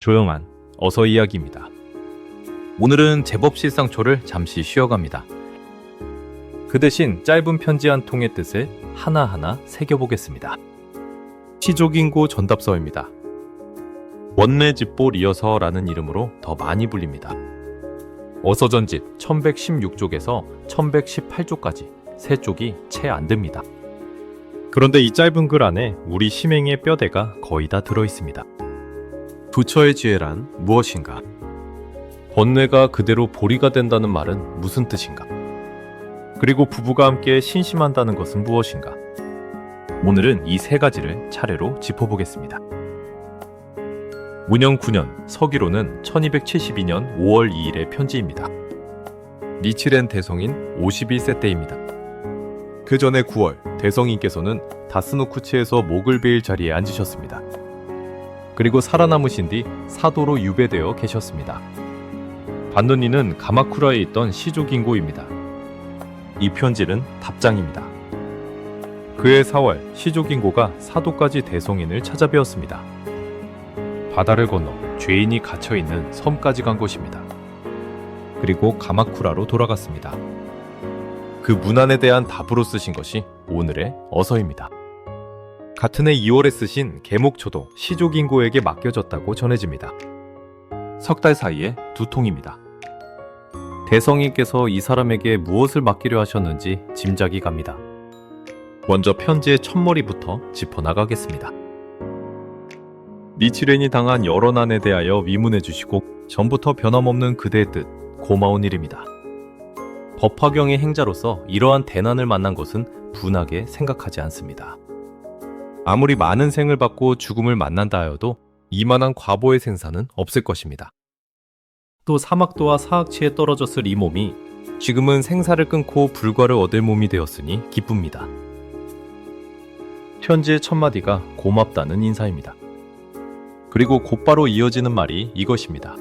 조용한 어서 이야기입니다. 오늘은 제법 실상초를 잠시 쉬어갑니다. 그 대신 짧은 편지 한 통의 뜻을 하나하나 새겨보겠습니다. 시족인고 전답서입니다. 원내집보 리어서라는 이름으로 더 많이 불립니다. 어서전집 1116쪽에서 1118쪽까지 3쪽이 채 안 됩니다. 그런데 이 짧은 글 안에 우리 심행의 뼈대가 거의 다 들어있습니다. 부처의 지혜란 무엇인가? 번뇌가 그대로 보리가 된다는 말은 무슨 뜻인가? 그리고 부부가 함께 신심한다는 것은 무엇인가? 오늘은 이 3가지를 차례로 짚어보겠습니다. 문영 9년 서기로는 1272년 5월 2일의 편지입니다. 니치렌 대성인 51세 때입니다. 그 전에 9월 대성인께서는 다스노쿠치에서 목을 베일 자리에 앉으셨습니다. 그리고 살아남으신 뒤 사도로 유배되어 계셨습니다. 받는 이는 가마쿠라에 있던 시족인고입니다. 이 편지는 답장입니다. 그해 4월 시족인고가 사도까지 대성인을 찾아뵈었습니다. 바다를 건너 죄인이 갇혀있는 섬까지 간 것입니다. 그리고 가마쿠라로 돌아갔습니다. 그 문안에 대한 답으로 쓰신 것이 오늘의 어서입니다. 같은 해 2월에 쓰신 계목초도 시족인고에게 맡겨졌다고 전해집니다. 석 달 사이에 2통입니다. 대성인께서 이 사람에게 무엇을 맡기려 하셨는지 짐작이 갑니다. 먼저 편지의 첫머리부터 짚어나가겠습니다. 니치렌이 당한 여러 난에 대하여 위문해 주시고 전부터 변함없는 그대의 뜻 고마운 일입니다. 법화경의 행자로서 이러한 대난을 만난 것은 분하게 생각하지 않습니다. 아무리 많은 생을 받고 죽음을 만난다 하여도 이만한 과보의 생사는 없을 것입니다. 또 사막도와 사학치에 떨어졌을 이 몸이 지금은 생사를 끊고 불과를 얻을 몸이 되었으니 기쁩니다. 편지의 첫마디가 고맙다는 인사입니다. 그리고 곧바로 이어지는 말이 이것입니다.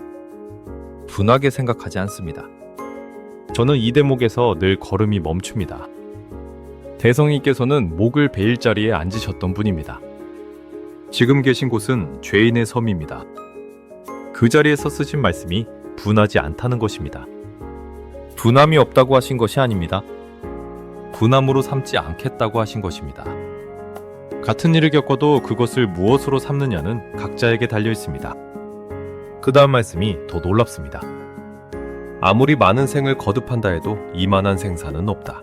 분하게 생각하지 않습니다. 저는 이 대목에서 늘 걸음이 멈춥니다. 대성인께서는 목을 베일 자리에 앉으셨던 분입니다. 지금 계신 곳은 죄인의 섬입니다. 그 자리에서 쓰신 말씀이 분하지 않다는 것입니다. 분함이 없다고 하신 것이 아닙니다. 분함으로 삼지 않겠다고 하신 것입니다. 같은 일을 겪어도 그것을 무엇으로 삼느냐는 각자에게 달려 있습니다. 그 다음 말씀이 더 놀랍습니다. 아무리 많은 생을 거듭한다 해도 이만한 생사는 없다.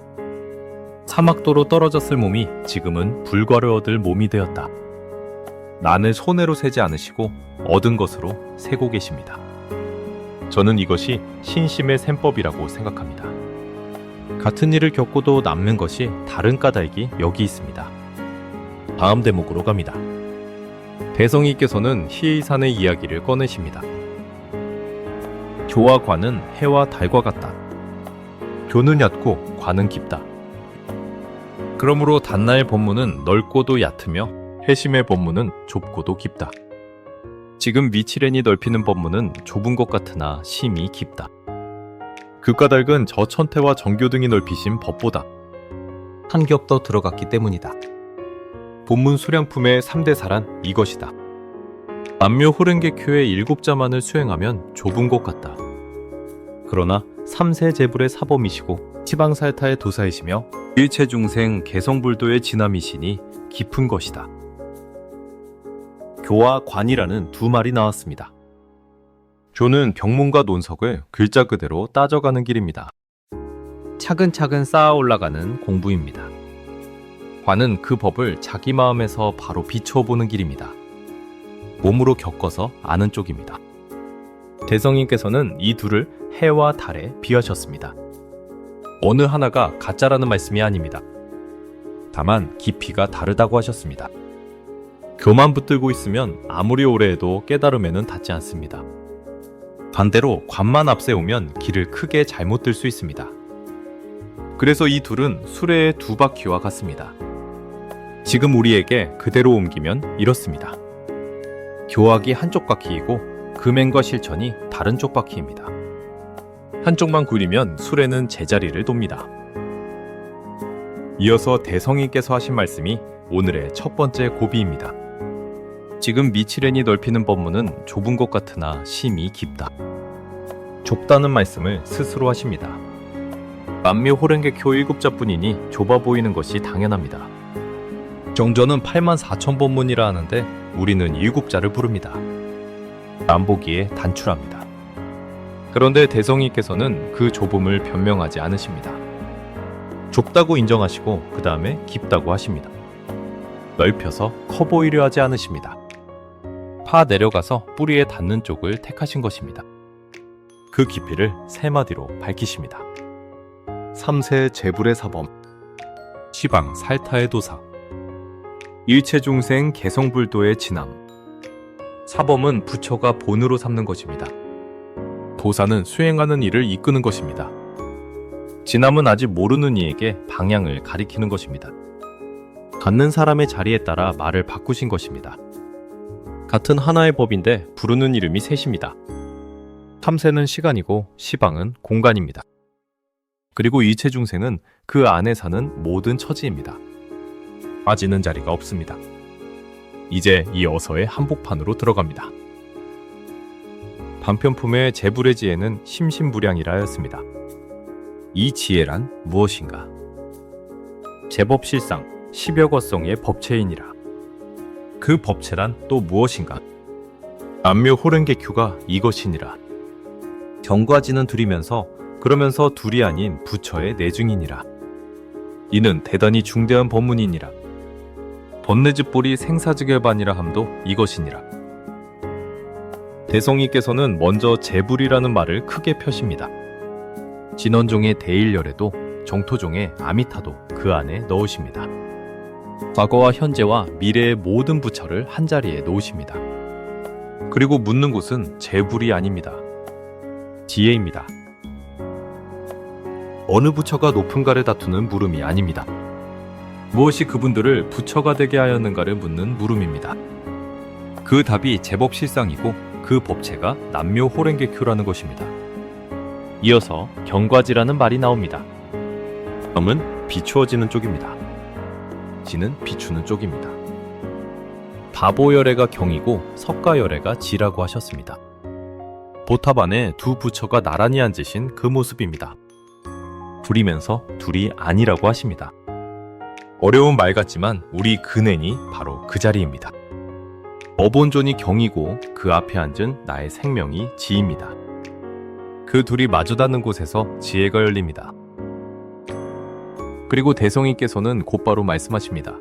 사막도로 떨어졌을 몸이 지금은 불과를 얻을 몸이 되었다. 난을 손해로 세지 않으시고 얻은 것으로 세고 계십니다. 저는 이것이 신심의 셈법이라고 생각합니다. 같은 일을 겪고도 남는 것이 다른 까닭이 여기 있습니다. 다음 대목으로 갑니다. 대성인께서는 히에이산의 이야기를 꺼내십니다. 교와 관은 해와 달과 같다. 교는 얕고 관은 깊다. 그러므로 단나의 법문은 넓고도 얕으며 해심의 법문은 좁고도 깊다. 지금 니치렌이 넓히는 법문은 좁은 것 같으나 심이 깊다. 그 까닭은 저 천태와 정교 등이 넓히신 법보다 한 겹 더 들어갔기 때문이다. 본문 수량품의 3대사란 이것이다. 만묘 호른계교의 7자만을 수행하면 좁은 것 같다. 그러나 3세 제불의 사범이시고 치방살타의 도사이시며 일체중생 개성불도의 진함이시니 깊은 것이다. 교와 관이라는 2말이 나왔습니다. 교는 병문과 논석을 글자 그대로 따져가는 길입니다. 차근차근 쌓아 올라가는 공부입니다. 관은 그 법을 자기 마음에서 바로 비춰보는 길입니다. 몸으로 겪어서 아는 쪽입니다. 대성인께서는 이 둘을 해와 달에 비하셨습니다. 어느 하나가 가짜라는 말씀이 아닙니다. 다만 깊이가 다르다고 하셨습니다. 교만 붙들고 있으면 아무리 오래 해도 깨달음에는 닿지 않습니다. 반대로 관만 앞세우면 길을 크게 잘못 들 수 있습니다. 그래서 이 둘은 수레의 2바퀴와 같습니다. 지금 우리에게 그대로 옮기면 이렇습니다. 교학이 한쪽 바퀴이고 금행과 실천이 다른 쪽 바퀴입니다. 한쪽만 구리면 수레는 제자리를 돕니다. 이어서 대성인께서 하신 말씀이 오늘의 첫 번째 고비입니다. 지금 미치렌이 넓히는 법문은 좁은 것 같으나 심이 깊다. 좁다는 말씀을 스스로 하십니다. 만묘호랭객효 7자뿐이니 좁아 보이는 것이 당연합니다. 정전은 84,000법문이라 하는데 우리는 7자를 부릅니다. 남보기에 단출합니다. 그런데 대성이께서는 그 좁음을 변명하지 않으십니다. 좁다고 인정하시고 그 다음에 깊다고 하십니다. 넓혀서 커 보이려 하지 않으십니다. 파 내려가서 뿌리에 닿는 쪽을 택하신 것입니다. 그 깊이를 3마디로 밝히십니다. 삼세 재불의 사범, 시방 살타의 도사, 일체중생 개성불도의 진함. 사범은 부처가 본으로 삼는 것입니다. 도사는 수행하는 일을 이끄는 것입니다. 진함은 아직 모르는 이에게 방향을 가리키는 것입니다. 갖는 사람의 자리에 따라 말을 바꾸신 것입니다. 같은 하나의 법인데 부르는 이름이 셋입니다. 삼세는 시간이고 시방은 공간입니다. 그리고 이체중생은 그 안에 사는 모든 처지입니다. 빠지는 자리가 없습니다. 이제 이 어서의 한복판으로 들어갑니다. 반편품의 재불의 지혜는 심심부량이라 하였습니다. 이 지혜란 무엇인가? 제법실상 10여 거성의 법체이니라. 그 법체란 또 무엇인가? 만묘호랭객효가 이것이니라. 경과지는 둘이면서 그러면서 둘이 아닌 부처의 내중이니라. 이는 대단히 중대한 법문이니라. 번뇌즈볼이 생사즉열반이라 함도 이것이니라. 대성이께서는 먼저 재불이라는 말을 크게 펴십니다. 진원종의 대일열에도 정토종의 아미타도 그 안에 넣으십니다. 과거와 현재와 미래의 모든 부처를 한자리에 놓으십니다. 그리고 묻는 곳은 재불이 아닙니다. 지혜입니다. 어느 부처가 높은가를 다투는 물음이 아닙니다. 무엇이 그분들을 부처가 되게 하였는가를 묻는 물음입니다. 그 답이 제법 실상이고 그 법체가 남묘호랭객효라는 것입니다. 이어서 경과지라는 말이 나옵니다. 경은 비추어지는 쪽입니다. 지는 비추는 쪽입니다. 바보열애가 경이고 석가열애가 지라고 하셨습니다. 보탑 안에 두 부처가 나란히 앉으신 그 모습입니다. 둘이면서 둘이 아니라고 하십니다. 어려운 말 같지만 우리 근행이 바로 그 자리입니다. 어본존이 경이고 그 앞에 앉은 나의 생명이 지입니다. 그 둘이 마주 닿는 곳에서 지혜가 열립니다. 그리고 대성이께서는 곧바로 말씀하십니다.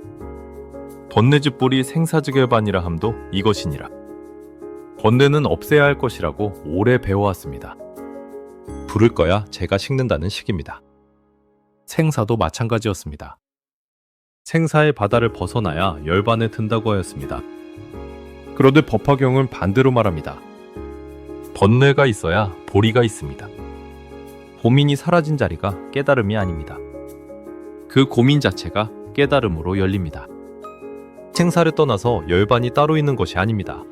번뇌즈볼이 생사즉열반이라 함도 이것이니라. 번뇌는 없애야 할 것이라고 오래 배워왔습니다. 부를 거야 제가 식는다는 식입니다. 생사도 마찬가지였습니다. 생사의 바다를 벗어나야 열반에 든다고 하였습니다. 그런데 법화경은 반대로 말합니다. 번뇌가 있어야 보리가 있습니다. 고민이 사라진 자리가 깨달음이 아닙니다. 그 고민 자체가 깨달음으로 열립니다. 생사를 떠나서 열반이 따로 있는 것이 아닙니다.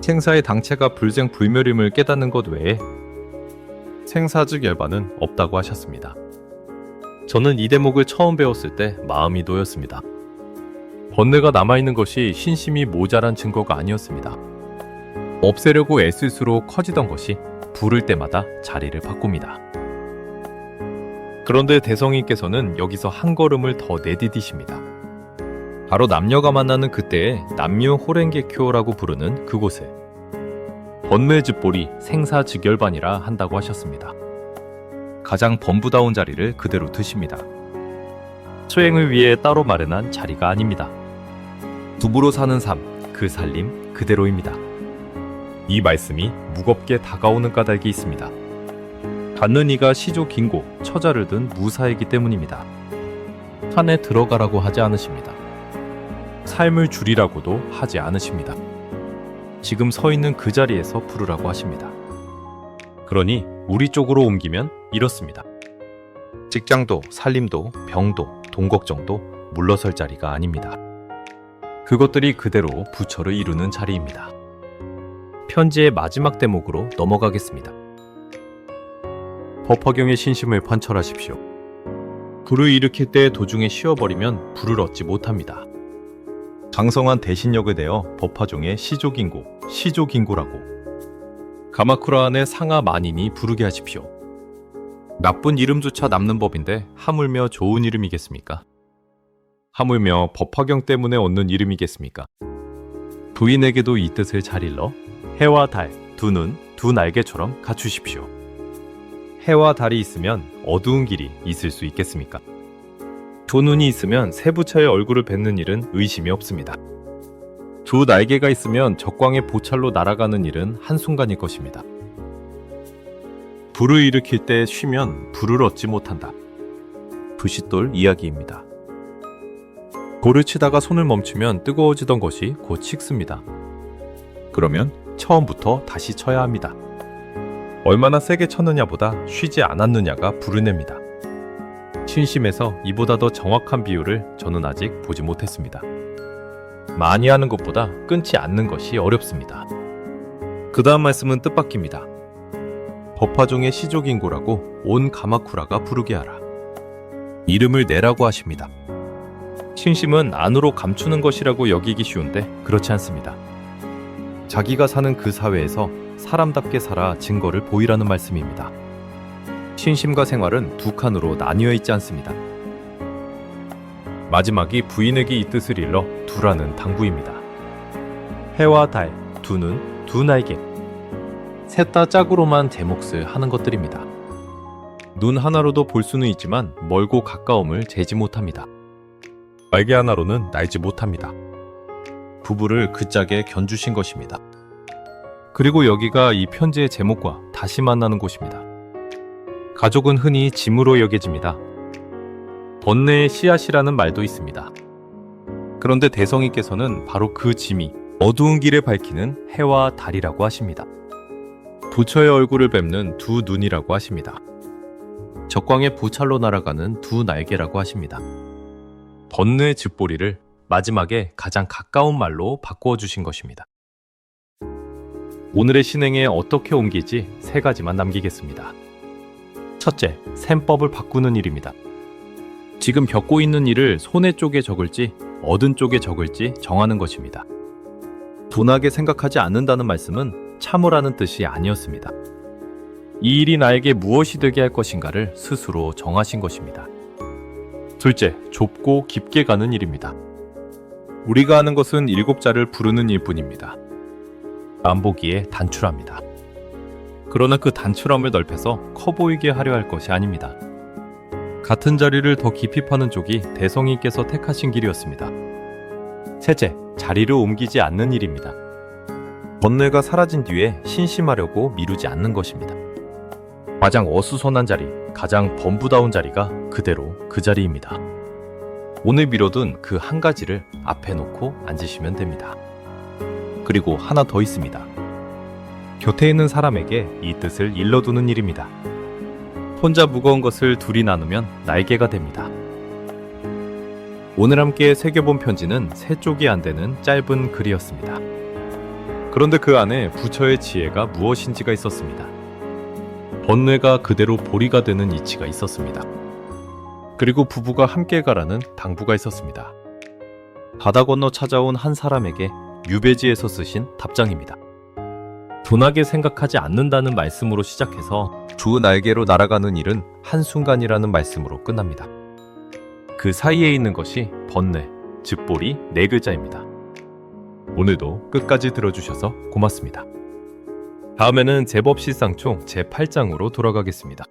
생사의 당체가 불생불멸임을 깨닫는 것 외에 생사즉 열반은 없다고 하셨습니다. 저는 이 대목을 처음 배웠을 때 마음이 놓였습니다. 번뇌가 남아있는 것이 신심이 모자란 증거가 아니었습니다. 없애려고 애쓸수록 커지던 것이 부를 때마다 자리를 바꿉니다. 그런데 대성이께서는 여기서 한 걸음을 더 내디디십니다. 바로 남녀가 만나는 그때에 남묘호랭객효라고 부르는 그곳에 번뇌즈볼이 생사즉열반이라 한다고 하셨습니다. 가장 범부다운 자리를 그대로 드십니다. 수행을 위해 따로 마련한 자리가 아닙니다. 두부로 사는 삶, 그 살림 그대로입니다. 이 말씀이 무겁게 다가오는 까닭이 있습니다. 갖는 이가 시조 긴고 처자를 든 무사이기 때문입니다. 산에 들어가라고 하지 않으십니다. 삶을 줄이라고도 하지 않으십니다. 지금 서 있는 그 자리에서 부르라고 하십니다. 그러니 우리 쪽으로 옮기면 이렇습니다. 직장도, 살림도, 병도, 돈 걱정도 물러설 자리가 아닙니다. 그것들이 그대로 부처를 이루는 자리입니다. 편지의 마지막 대목으로 넘어가겠습니다. 법화경의 신심을 관철하십시오. 불을 일으킬 때 도중에 쉬어버리면 불을 얻지 못합니다. 장성한 대신역에 대어 법화종의 시조긴고라고 가마쿠라 안의 상하 만인이 부르게 하십시오. 나쁜 이름조차 남는 법인데 하물며 좋은 이름이겠습니까? 하물며 법화경 때문에 얻는 이름이겠습니까? 부인에게도 이 뜻을 잘 일러 해와 달, 두 눈, 두 날개처럼 갖추십시오. 해와 달이 있으면 어두운 길이 있을 수 있겠습니까? 두 눈이 있으면 새 부처의 얼굴을 뵙는 일은 의심이 없습니다. 두 날개가 있으면 적광의 보찰로 날아가는 일은 한순간일 것입니다. 불을 일으킬 때 쉬면 불을 얻지 못한다. 부싯돌 이야기입니다. 돌을 치다가 손을 멈추면 뜨거워지던 것이 곧 식습니다. 그러면 처음부터 다시 쳐야 합니다. 얼마나 세게 쳤느냐보다 쉬지 않았느냐가 불을 냅니다. 신심에서 이보다 더 정확한 비유를 저는 아직 보지 못했습니다. 많이 하는 것보다 끊지 않는 것이 어렵습니다. 그 다음 말씀은 뜻밖입니다. 법화종의 시조긴고라고 온 가마쿠라가 부르게 하라. 이름을 내라고 하십니다. 신심은 안으로 감추는 것이라고 여기기 쉬운데 그렇지 않습니다. 자기가 사는 그 사회에서 사람답게 살아 증거를 보이라는 말씀입니다. 신심과 생활은 두 칸으로 나뉘어 있지 않습니다. 마지막이 부인에게 이 뜻을 일러 두라는 당부입니다. 해와 달, 두 눈, 두 날개. 셋 다 짝으로만 제 몫을 하는 것들입니다. 눈 하나로도 볼 수는 있지만 멀고 가까움을 재지 못합니다. 날개 하나로는 날지 못합니다. 부부를 그 짝에 견주신 것입니다. 그리고 여기가 이 편지의 제목과 다시 만나는 곳입니다. 가족은 흔히 짐으로 여겨집니다. 번뇌의 씨앗이라는 말도 있습니다. 그런데 대성이께서는 바로 그 짐이 어두운 길을 밝히는 해와 달이라고 하십니다. 부처의 얼굴을 뵙는 두 눈이라고 하십니다. 적광의 보찰로 날아가는 두 날개라고 하십니다. 번뇌의 즙보리를 마지막에 가장 가까운 말로 바꾸어 주신 것입니다. 오늘의 신행에 어떻게 옮기지 세 가지만 남기겠습니다. 첫째, 셈법을 바꾸는 일입니다. 지금 겪고 있는 일을 손해 쪽에 적을지 얻은 쪽에 적을지 정하는 것입니다. 둔하게 생각하지 않는다는 말씀은 참으라는 뜻이 아니었습니다. 이 일이 나에게 무엇이 되게 할 것인가를 스스로 정하신 것입니다. 둘째, 좁고 깊게 가는 일입니다. 우리가 하는 것은 7자를 부르는 일뿐입니다. 만보기에 단출합니다. 그러나 그 단출함을 넓혀서 커 보이게 하려 할 것이 아닙니다. 같은 자리를 더 깊이 파는 쪽이 대성이께서 택하신 길이었습니다. 셋째, 자리를 옮기지 않는 일입니다. 번뇌가 사라진 뒤에 신심하려고 미루지 않는 것입니다. 가장 어수선한 자리, 가장 범부다운 자리가 그대로 그 자리입니다. 오늘 미뤄둔 그 한 가지를 앞에 놓고 앉으시면 됩니다. 그리고 하나 더 있습니다. 곁에 있는 사람에게 이 뜻을 일러두는 일입니다. 혼자 무거운 것을 둘이 나누면 날개가 됩니다. 오늘 함께 새겨본 편지는 3쪽이 안 되는 짧은 글이었습니다. 그런데 그 안에 부처의 지혜가 무엇인지가 있었습니다. 번뇌가 그대로 보리가 되는 이치가 있었습니다. 그리고 부부가 함께 가라는 당부가 있었습니다. 바다 건너 찾아온 한 사람에게 유배지에서 쓰신 답장입니다. 둔하게 생각하지 않는다는 말씀으로 시작해서 두 날개로 날아가는 일은 한순간이라는 말씀으로 끝납니다. 그 사이에 있는 것이 번뇌, 즙보리 4글자입니다. 오늘도 끝까지 들어주셔서 고맙습니다. 다음에는 제법실상총 제8장으로 돌아가겠습니다.